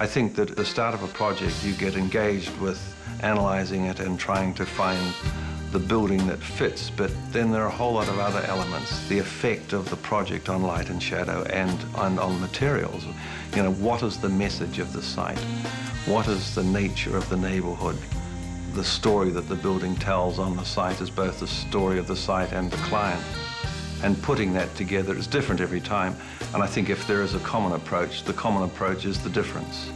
I think that at the start of a project, you get engaged with analysing it and trying to find the building that fits, but then there are a whole lot of other elements. The effect of the project on light and shadow and on materials. You know, what is the message of the site? What is the nature of the neighbourhood? The story that the building tells on the site is both the story of the site and the client. And putting that together is different every time. And I think if there is a common approach, the common approach is the difference.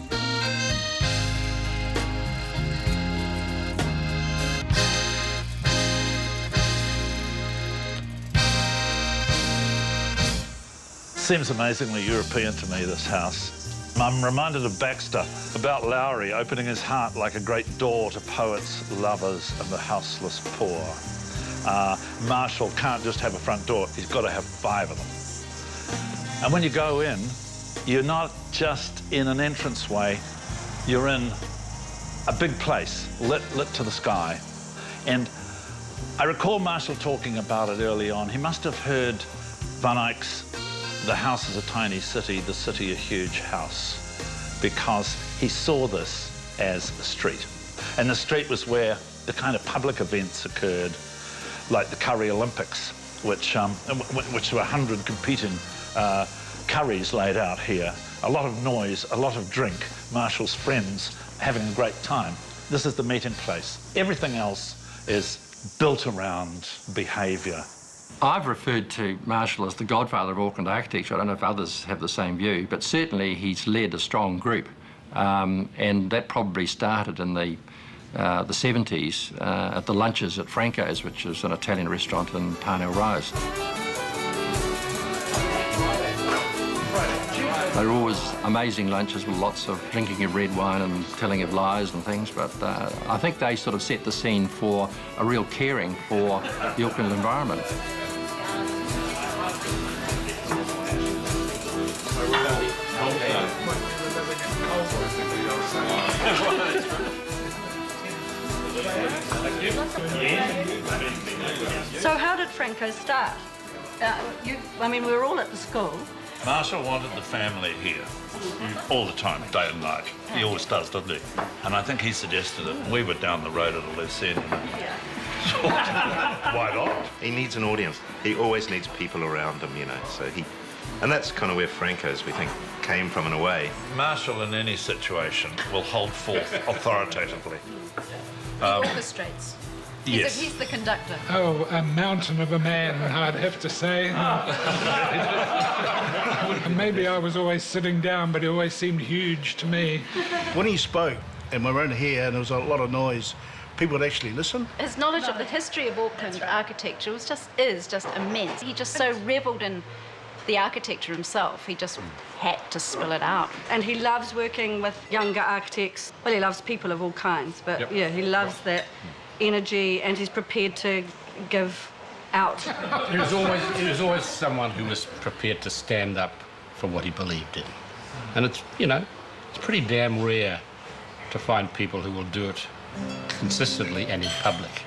Seems amazingly European to me, this house. I'm reminded of Baxter, about Lowry opening his heart like a great door to poets, lovers, and the houseless poor. Marshall can't just have a front door, he's got to have 5 of them. And when you go in, you're not just in an entranceway, you're in a big place, lit to the sky. And I recall Marshall talking about it early on. He must have heard Van Eyck's "The house is a tiny city, the city a huge house," because he saw this as a street. And the street was where the kind of public events occurred, like the Curry Olympics, which were 100 competing curries laid out here. A lot of noise, a lot of drink, Marshall's friends having a great time. This is the meeting place. Everything else is built around behaviour. I've referred to Marshall as the godfather of Auckland architecture. I don't know if others have the same view, but certainly he's led a strong group. And that probably started in the 70s at the lunches at Franco's, which is an Italian restaurant in Parnell Rise. They're always amazing lunches with lots of drinking of red wine and telling of lies and things, but I think they sort of set the scene for a real caring for the Auckland environment. So how did Franco start? I mean, we were all at the school. Marshall wanted the family here all the time, day and night. He always does, doesn't he? And I think he suggested it. We were down the road at a loose end. Why not? He needs an audience. He always needs people around him, you know, so and that's kind of where Franco's, we think, came from in a way. Marshall, in any situation, will hold forth authoritatively. He orchestrates. Yes. He's the conductor. Oh, a mountain of a man, I'd have to say. Maybe I was always sitting down, but he always seemed huge to me. When he spoke, and we were in here, and there was a lot of noise, people would actually listen. His knowledge of the history of Auckland architecture is just immense. He just so revelled in the architecture himself. He just had to spill it out. And he loves working with younger architects. Well, he loves people of all kinds, but yeah, he loves that energy, and he's prepared to give out. He was always someone who was prepared to stand up for what he believed in. And it's, you know, it's pretty damn rare to find people who will do it consistently and in public.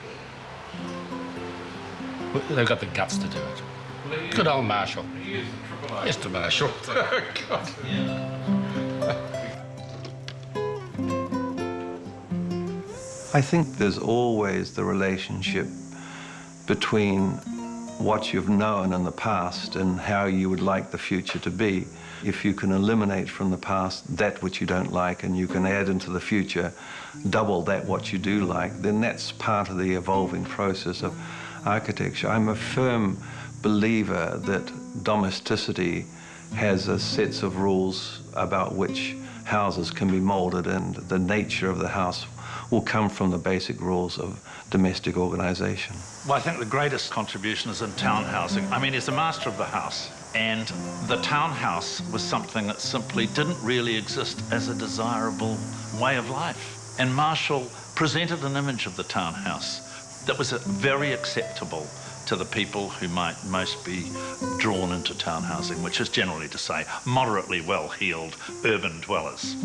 They've got the guts to do it. Good old Marshall. Mr. Marshall. I think there's always the relationship between what you've known in the past and how you would like the future to be. If you can eliminate from the past that which you don't like and you can add into the future double that what you do like, then that's part of the evolving process of architecture. I'm a firm believer that domesticity has a sets of rules about which houses can be moulded, and the nature of the house will come from the basic rules of domestic organisation. Well, I think the greatest contribution is in town housing. I mean, he's the master of the house, and the townhouse was something that simply didn't really exist as a desirable way of life. And Marshall presented an image of the townhouse that was very acceptable to the people who might most be drawn into townhousing, which is generally to say moderately well-heeled urban dwellers.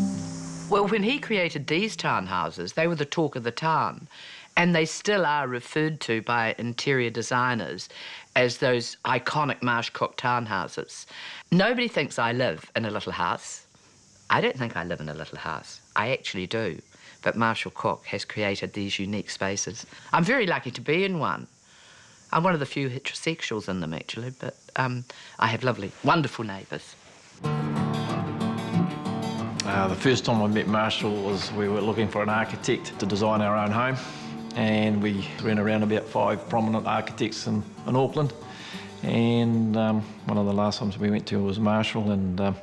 Well, when he created these townhouses, they were the talk of the town, and they still are referred to by interior designers as those iconic Marsh Cook townhouses. Nobody thinks I live in a little house. I don't think I live in a little house. I actually do. But Marshall Cook has created these unique spaces. I'm very lucky to be in one. I'm one of the few heterosexuals in them, actually, but I have lovely, wonderful neighbours. The first time I met Marshall was we were looking for an architect to design our own home, and we ran around about 5 prominent architects in Auckland, and one of the last times we went to was Marshall, and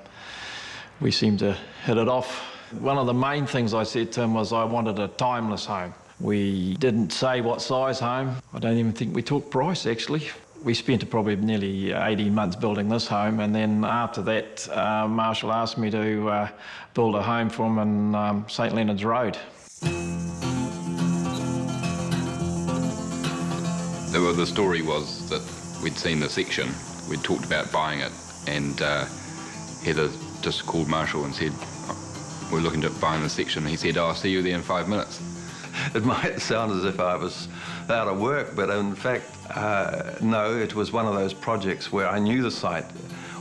we seemed to hit it off. One of the main things I said to him was I wanted a timeless home. We didn't say what size home. I don't even think we talked price, actually. We spent probably nearly 18 months building this home, and then after that, Marshall asked me to build a home for him in St Leonard's Road. The story was that we'd seen the section, we'd talked about buying it, and Heather just called Marshall and said, we're looking at buying the section. He said, I'll see you there in 5 minutes. It might sound as if I was out of work, but in fact, no, it was one of those projects where I knew the site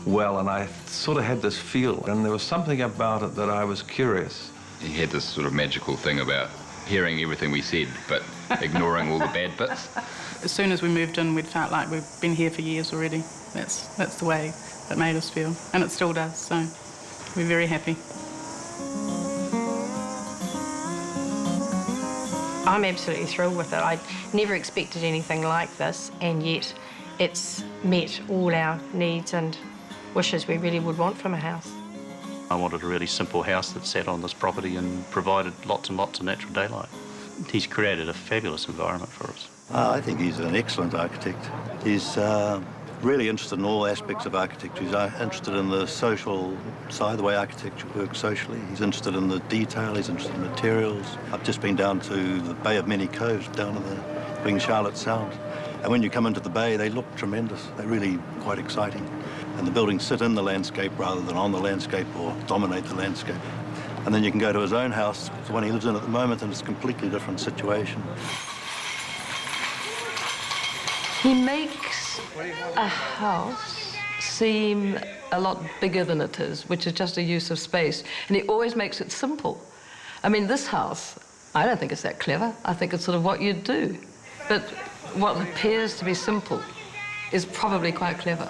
well, and I sort of had this feel, and there was something about it that I was curious. He had this sort of magical thing about hearing everything we said, but ignoring all the bad bits. As soon as we moved in, we'd felt like we've been here for years already. That's the way it made us feel, and it still does, so we're very happy. I'm absolutely thrilled with it. I never expected anything like this, and yet it's met all our needs and wishes we really would want from a house. I wanted a really simple house that sat on this property and provided lots and lots of natural daylight. He's created a fabulous environment for us. I think he's an excellent architect. He's really interested in all aspects of architecture. He's interested in the social side, the way architecture works socially. He's interested in the detail, he's interested in materials. I've just been down to the Bay of Many Coves, down in the Queen Charlotte Sound. And when you come into the bay, they look tremendous. They're really quite exciting. And the buildings sit in the landscape rather than on the landscape or dominate the landscape. And then you can go to his own house, the one he lives in at the moment, and it's a completely different situation. He makes a house seem a lot bigger than it is, which is just a use of space, and he always makes it simple. I mean, this house, I don't think it's that clever. I think it's sort of what you'd do. But what appears to be simple is probably quite clever.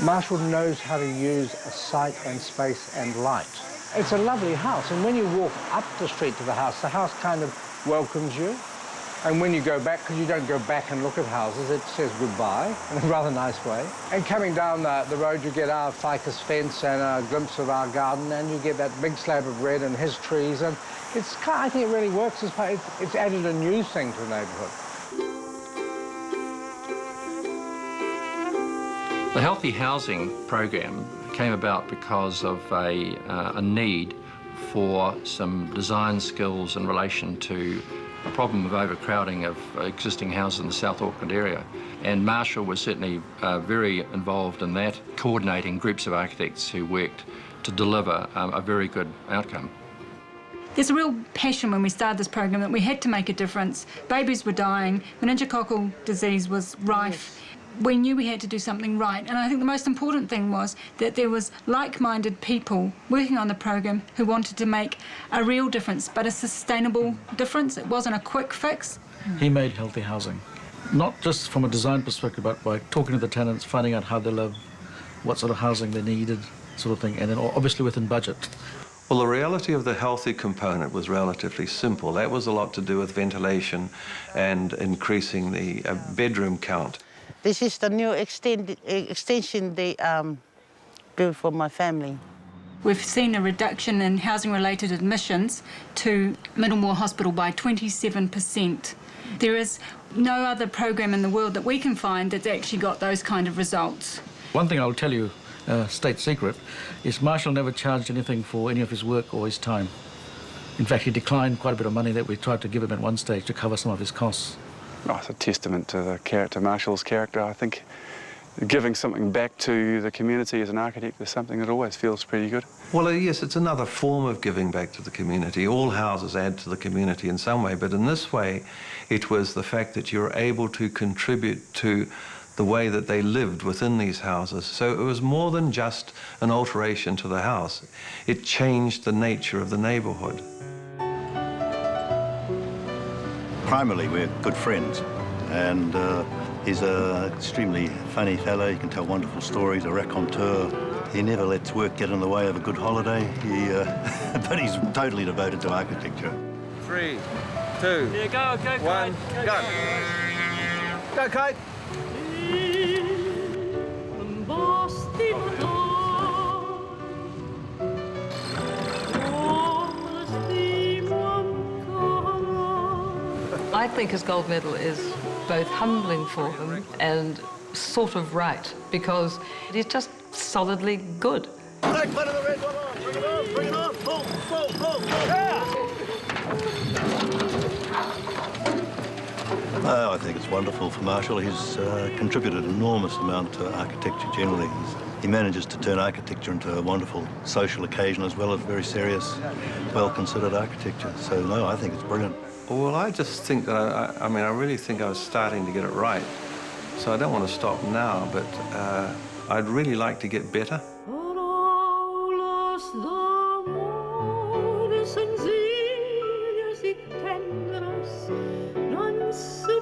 Marshall knows how to use a site and space and light. It's a lovely house, and when you walk up the street to the house kind of welcomes you. And when you go back, because you don't go back and look at houses, it says goodbye in a rather nice way. And coming down the road, you get our ficus fence and a glimpse of our garden, and you get that big slab of red and his trees. And I think it really works. It's added a new thing to the neighbourhood. The Healthy Housing program came about because of a need for some design skills in relation to a problem of overcrowding of existing houses in the South Auckland area. And Marshall was certainly very involved in that, coordinating groups of architects who worked to deliver a very good outcome. There's a real passion when we started this program that we had to make a difference. Babies were dying, meningococcal disease was rife. We knew we had to do something right, and I think the most important thing was that there was like-minded people working on the program who wanted to make a real difference, but a sustainable difference. It wasn't a quick fix. He made healthy housing, not just from a design perspective, but by talking to the tenants, finding out how they live, what sort of housing they needed, sort of thing, and then obviously within budget. Well, the reality of the healthy component was relatively simple. That was a lot to do with ventilation and increasing the bedroom count. This is the new extension they built for my family. We've seen a reduction in housing-related admissions to Middlemore Hospital by 27%. There is no other program in the world that we can find that's actually got those kind of results. One thing I'll tell you, state secret, is Marshall never charged anything for any of his work or his time. In fact, he declined quite a bit of money that we tried to give him at one stage to cover some of his costs. Oh, it's a testament to the character, Marshall's character. I think giving something back to the community as an architect is something that always feels pretty good. Well, yes, it's another form of giving back to the community. All houses add to the community in some way, but in this way, it was the fact that you're able to contribute to the way that they lived within these houses. So it was more than just an alteration to the house. It changed the nature of the neighborhood. Primarily, we're good friends, and he's an extremely funny fellow. He can tell wonderful stories, a raconteur. He never lets work get in the way of a good holiday. But he's totally devoted to architecture. 3, 2, yeah, go, 1, go. Go, Kate. I think his gold medal is both humbling for him and sort of right, because he's just solidly good. Take one of the red one on. Bring it on, bring it on. Pull, pull, pull. Yeah. I think it's wonderful for Marshall. He's contributed an enormous amount to architecture generally. He manages to turn architecture into a wonderful social occasion as well as very serious, well-considered architecture. So, no, I think it's brilliant. Well, I just think that, I mean, I really think I was starting to get it right. So I don't want to stop now, but I'd really like to get better. Sencillas y tendras, non si